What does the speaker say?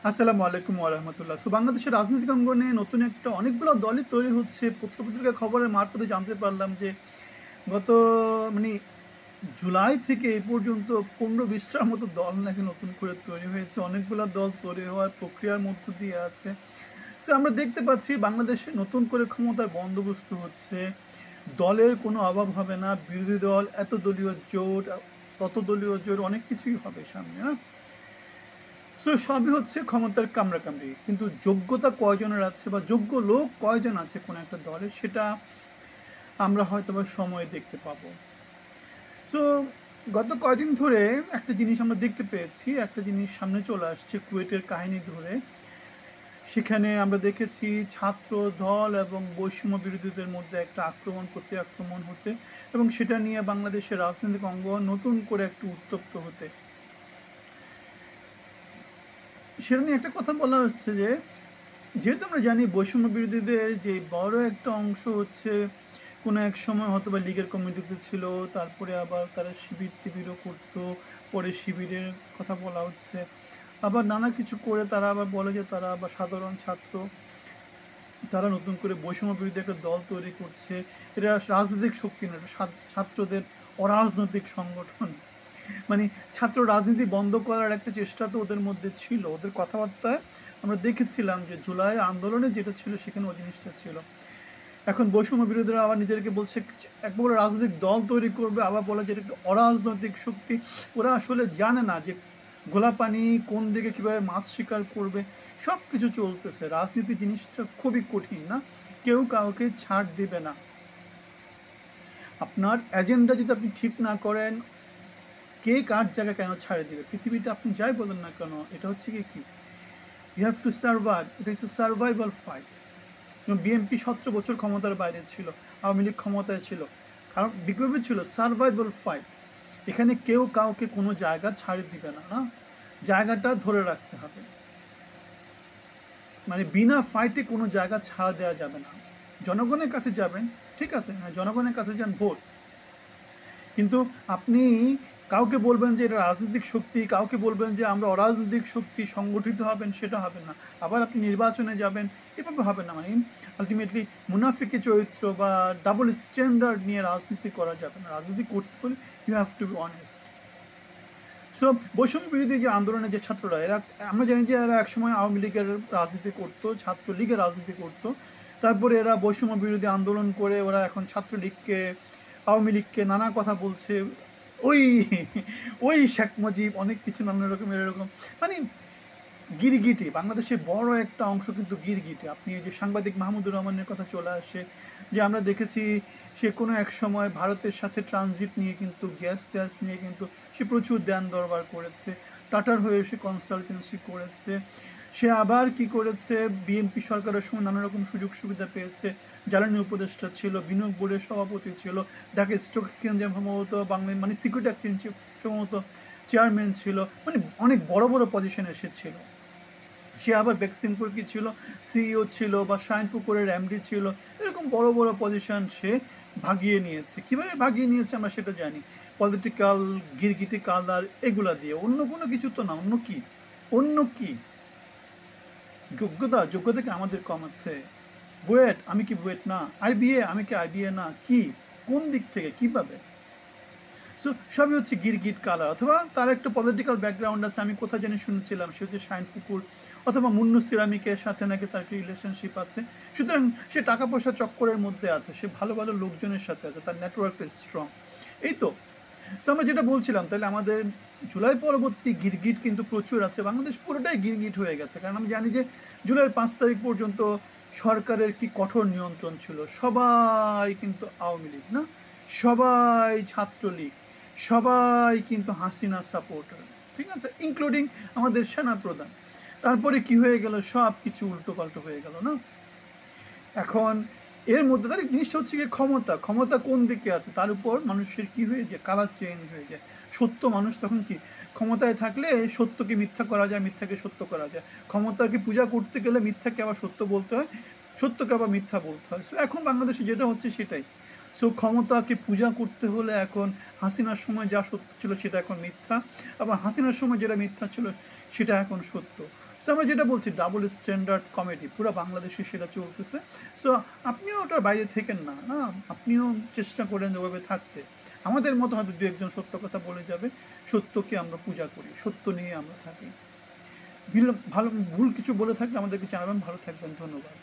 আসসালামু আলাইকুম ওয়া রাহমাতুল্লাহ। বাংলাদেশের রাজনৈতিক অঙ্গনে নতুন একটা অনেকগুলো দলই তৈরি হচ্ছে। পত্র-পত্রিকা খবরের মারফতে জানতে পারলাম যে গত মানে জুলাই থেকে এই পর্যন্ত ১৫-২০ টার মতো দল নাকি নতুন করে তৈরি হয়েছে। অনেকগুলা দল তৈরি হওয়ার প্রক্রিয়ার মধ্য দিয়ে আছে। আমরা দেখতে পাচ্ছি বাংলাদেশে নতুন করে ক্ষমতার বন্দোবস্ত হচ্ছে। দলের কোনো অভাব হবে না। বিরোধী দল, এত দলীয় জোট, তত দলীয় জোট অনেক কিছুই হবে সামনে, না? সবই হচ্ছে ক্ষমতার কামড়াকামড়ি, কিন্তু যোগ্যতা কয়জনের আছে বা যোগ্য লোক কয়জন আছে কোন একটা দলে, সেটা আমরা হয়তো বা সময় দেখতে পাবো। সো গত কয়দিন ধরে একটা জিনিস আমরা দেখতে পেয়েছি, একটা জিনিস সামনে চলে আসছে কুয়েটের কাহিনী ধরে। সেখানে আমরা দেখেছি ছাত্র দল এবং বৈষম্য বিরোধীদের মধ্যে একটা আক্রমণ প্রতি আক্রমণ হতে, এবং সেটা নিয়ে বাংলাদেশের রাজনৈতিক অঙ্গন নতুন করে একটু উত্তপ্ত হতে। সেটা নিয়ে একটা কথা বলা হচ্ছে যে, যেহেতু আমরা জানি বৈষম্য বিরোধীদের যে বড় একটা অংশ হচ্ছে কোনো এক সময় হয়তো বা লীগের কমিটিতে ছিল, তারপরে আবার তারা শিবির টিবিরও করতো, পরে শিবিরের কথা বলা হচ্ছে, আবার নানা কিছু করে তারা আবার বলে যে তারা আবার সাধারণ ছাত্র, তারা নতুন করে বৈষম্য বিরোধী একটা দল তৈরি করছে। এটা রাজনৈতিক শক্তি না, ছাত্রদের অরাজনৈতিক সংগঠন। মানে ছাত্র রাজনীতি বন্ধ করার একটা চেষ্টা তো ওদের মধ্যে ছিল, ওদের কথাবার্তায় আমরা দেখেছিলাম যে জুলাই আন্দোলনে যেটা ছিল সেখানে ওই জিনিসটা ছিল। এখন বৈষম্য বিরোধীরা আবার নিজেদেরকে বলছে একবার রাজনৈতিক দল তৈরি করবে, আবার বলে যে এটা অরাজনৈতিক শক্তি। ওরা আসলে জানে না যে গোলাপানি কোন দিকে কীভাবে মাছ শিকার করবে। সব কিছু চলতেছে। রাজনীতি জিনিসটা খুবই কঠিন, না? কেউ কাউকে ছাড় দিবে না। আপনার এজেন্ডা যদি আপনি ঠিক না করেন, কে কার জায়গা কেন ছাড়ে দিবে? পৃথিবীতে আপনি যাই বলেন না কেন, এটা হচ্ছে কি ইউ হ্যাভ টু সার্ভাইভ। এটা হচ্ছে সার্ভাইভাল ফাইট। বিএনপি 17 বছর ক্ষমতার বাইরে ছিল, আওয়ামী লীগ ক্ষমতায় ছিল, কারণ বিপ্লবী ছিল। Survival fight. এখানে কেউ কাউকে কোনো জায়গা ছাড়ে দিবে না, না? জায়গাটা ধরে রাখতে হবে। মানে বিনা ফাইটে কোনো জায়গা ছাড়া দেওয়া যাবে না। জনগণের কাছে যাবেন, ঠিক আছে, হ্যাঁ, জনগণের কাছে যান, ভোট। কিন্তু আপনি কাউকে বলবেন যে এটা রাজনৈতিক শক্তি, কাউকে বলবেন যে আমরা অরাজনৈতিক শক্তি, সংগঠিত হবেন, সেটা হবে না। আবার আপনি নির্বাচনে যাবেন, এভাবে হবে না। মানে আলটিমেটলি মুনাফিকি চরিত্র বা ডাবল স্ট্যান্ডার্ড নিয়ে রাজনীতি করা যাবে না। রাজনীতি করতে হলে you have to be honest. So বৈষম্য বিরোধী যে আন্দোলনে যে ছাত্ররা, এরা, আমরা জানি যে এরা একসময় আওয়ামী লীগের রাজনীতি করতো, ছাত্রলীগের রাজনীতি করতো, তারপরে এরা বৈষম্য বিরোধী আন্দোলন করে ওরা এখন ছাত্রলীগকে, আওয়ামী লীগকে নানা কথা বলছে। ওই ওই শেখ মুজিব, অনেক কিছু নানা রকমের এরকম, মানে গিরগিটি। বাংলাদেশের বড় একটা অংশ কিন্তু গিরগিটি। আপনি এই যে সাংবাদিক মাহমুদুর রহমানের কথা চলে আসে, যে আমরা দেখেছি সে কোনো এক সময় ভারতের সাথে ট্রানজিট নিয়ে কিন্তু, গ্যাস নিয়ে কিন্তু সে প্রচুর দেন দরবার করেছে। টাটার হয়ে সে কনসালটেন্সি করেছে। সে আবার কি করেছে, বিএনপি সরকারের সময় নানা রকম সুযোগ সুবিধা পেয়েছে। জ্বালানি উপদেষ্টা ছিল, বিনিয়োগ বোর্ডের সভাপতি ছিল, ঢাকা স্টক এক্সচেঞ্জে সম্ভবত বাংলাদেশ মানে সিকিউরিটি এক্সচেঞ্জ সম্ভবত চেয়ারম্যান ছিল। মানে অনেক বড় বড় পজিশনে এসেছিল। সে আবার বেক্সিমপুর কি ছিল, সিইও ছিল, বা শাইনপুকুরের এমডি ছিল। এরকম বড় বড় পজিশন সে ভাগিয়ে নিয়েছে। কিভাবে ভাগিয়ে নিয়েছে আমরা সেটা জানি, পলিটিক্যাল গিরগিটি কালার এগুলা দিয়ে। অন্য কোনো কিছু তো না। অন্য কি? অন্য কি? যোগ্যতা কি আমাদের কম আছে? বুয়েট, আমি কি বুয়েট না? আইবিএ, আমি কি আইবিএ না? কি? কোন দিক থেকে? কিভাবে? সবই হচ্ছে গিরগিট কালার, অথবা তার একটা পলিটিক্যাল ব্যাকগ্রাউন্ড আছে। আমি কোথায় জানি শুনেছিলাম সে হচ্ছে শাইন ফুকুর অথবা মুন্নু সিরামিকের সাথে নাকি তার একটা রিলেশনশিপ আছে। সুতরাং সে টাকা পয়সা চক্করের মধ্যে আছে, সে ভালো ভালো লোকজনের সাথে আছে, তার নেটওয়ার্কটা স্ট্রং। এই তো। আমরা যেটা বলছিলাম, তাহলে আমাদের জুলাই পরবর্তী গিরগিট কিন্তু প্রচুর আছে। বাংলাদেশ পুরোটাই গিরগিট হয়ে গেছে, কারণ আমি জানি যে জুলাইয়ের 5 তারিখ পর্যন্ত সরকারের কি কঠোর নিয়ন্ত্রণ ছিল। সবাই কিন্তু আওয়ামী লীগ, না? সবাই ছাত্রলীগ, সবাই কিন্তু হাসিনা সাপোর্টার, ঠিক আছে, ইনক্লুডিং আমাদের সেনা প্রধান। তারপরে কি হয়ে গেল, সব কিছু উল্টো পাল্টো হয়ে গেল, না? এখন এর মধ্যে তার জিনিসটা হচ্ছে কি, ক্ষমতা কোন দিকে আছে তার উপর মানুষের কি হয়ে যায়, কালার চেঞ্জ হয়ে যায়। সত্য মানুষ তখন কি, ক্ষমতায় থাকলে সত্যকে মিথ্যা করা যায়, মিথ্যাকে সত্য করা যায়। ক্ষমতাকে পূজা করতে গেলে মিথ্যাকে আবার সত্য বলতে হয়, সত্যকে আবার মিথ্যা বলতে হয়। সো এখন বাংলাদেশে যেটা হচ্ছে সেটাই। সো ক্ষমতাকে পূজা করতে হলে এখন হাসিনার সময় যা সত্য ছিল সেটা এখন মিথ্যা, আবার হাসিনার সময় যেটা মিথ্যা ছিল সেটা এখন সত্য। সো আমরা যেটা বলছি ডাবল স্ট্যান্ডার্ড কমেডি পুরো বাংলাদেশে সেটা চলতেছে। সো আপনিও ওটার বাইরে থেকেন না, আপনিও চেষ্টা করেন ওভাবে থাকতে। আমাদের মতো হয়তো দু একজন সত্য কথা বলে যাবে, সত্যকে আমরা পূজা করি, সত্য নিয়ে আমরা থাকি। ভালো ভুল কিছু বলে থাকলে আমাদেরকে জানাবেন। ভালো থাকবেন, ধন্যবাদ।